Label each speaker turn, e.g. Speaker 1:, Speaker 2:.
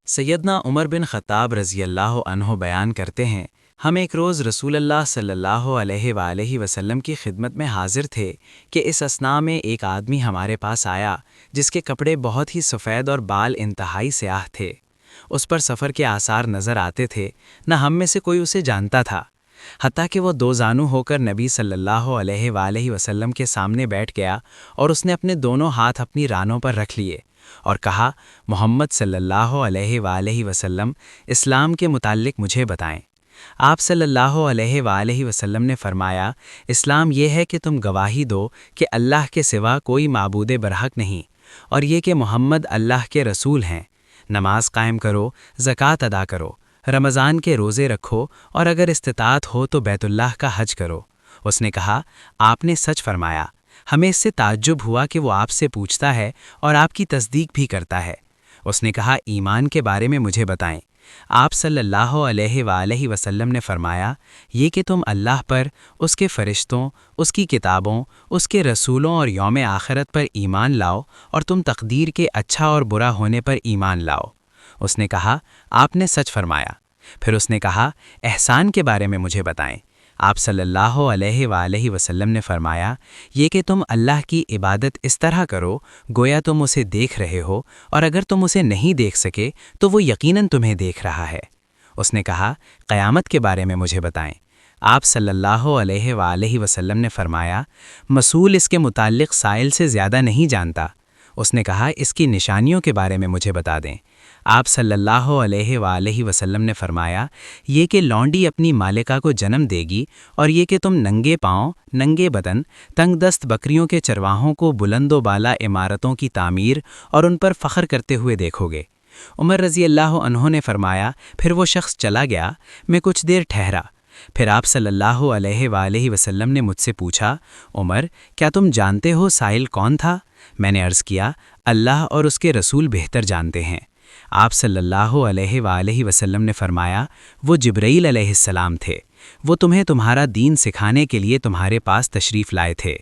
Speaker 1: سیدنا عمر بن خطاب رضی اللہ عنہ بیان کرتے ہیں، ہم ایک روز رسول اللہ صلی اللہ علیہ وآلہ وسلم کی خدمت میں حاضر تھے کہ اس اثناء میں ایک آدمی ہمارے پاس آیا جس کے کپڑے بہت ہی سفید اور بال انتہائی سیاہ تھے۔ اس پر سفر کے آثار نظر آتے تھے، نہ ہم میں سے کوئی اسے جانتا تھا، حتیٰ کہ وہ دو زانو ہو کر نبی صلی اللہ علیہ وآلہ وسلم کے سامنے بیٹھ گیا اور اس نے اپنے دونوں ہاتھ اپنی رانوں پر رکھ لیے اور کہا، محمد صلی اللہ علیہ وآلہ وسلم، اسلام کے متعلق مجھے بتائیں۔ آپ صلی اللہ علیہ وآلہ وسلم نے فرمایا، اسلام یہ ہے کہ تم گواہی دو کہ اللہ کے سوا کوئی معبود برحق نہیں، اور یہ کہ محمد اللہ کے رسول ہیں۔ نماز قائم کرو، زکوٰۃ ادا کرو، رمضان کے روزے رکھو، اور اگر استطاعت ہو تو بیت اللہ کا حج کرو۔ اس نے کہا، آپ نے سچ فرمایا۔ ہمیں اس سے تعجب ہوا کہ وہ آپ سے پوچھتا ہے اور آپ کی تصدیق بھی کرتا ہے۔ اس نے کہا، ایمان کے بارے میں مجھے بتائیں۔ آپ صلی اللہ علیہ وآلہ وسلم نے فرمایا، یہ کہ تم اللہ پر، اس کے فرشتوں، اس کی کتابوں، اس کے رسولوں اور یوم آخرت پر ایمان لاؤ، اور تم تقدیر کے اچھا اور برا ہونے پر ایمان لاؤ۔ اس نے کہا، آپ نے سچ فرمایا۔ پھر اس نے کہا، احسان کے بارے میں مجھے بتائیں۔ آپ صلی اللہ علیہ وآلہ وسلم نے فرمایا، یہ کہ تم اللہ کی عبادت اس طرح کرو گویا تم اسے دیکھ رہے ہو، اور اگر تم اسے نہیں دیکھ سکے تو وہ یقیناً تمہیں دیکھ رہا ہے۔ اس نے کہا، قیامت کے بارے میں مجھے بتائیں۔ آپ صلی اللہ علیہ وآلہ وسلم نے فرمایا، مسئول اس کے متعلق سائل سے زیادہ نہیں جانتا۔ اس نے کہا، اس کی نشانیوں کے بارے میں مجھے بتا دیں۔ آپ صلی اللہ علیہ وآلہ وسلم نے فرمایا، یہ کہ لونڈی اپنی مالکہ کو جنم دے گی، اور یہ کہ تم ننگے پاؤں، ننگے بدن، تنگ دست بکریوں کے چرواہوں کو بلند و بالا عمارتوں کی تعمیر اور ان پر فخر کرتے ہوئے دیکھو گے۔ عمر رضی اللہ عنہ نے فرمایا، پھر وہ شخص چلا گیا، میں کچھ دیر ٹھہرا۔ پھر آپ صلی اللہ علیہ وآلہ وسلم نے مجھ سے پوچھا، عمر، کیا تم جانتے ہو سائل کون تھا؟ میں نے عرض کیا، اللہ اور اس کے رسول بہتر جانتے ہیں۔ آپ صلی اللہ علیہ وآلہ وسلم نے فرمایا، وہ جبرائیل علیہ السلام تھے، وہ تمہیں تمہارا دین سکھانے کے لیے تمہارے پاس تشریف لائے تھے۔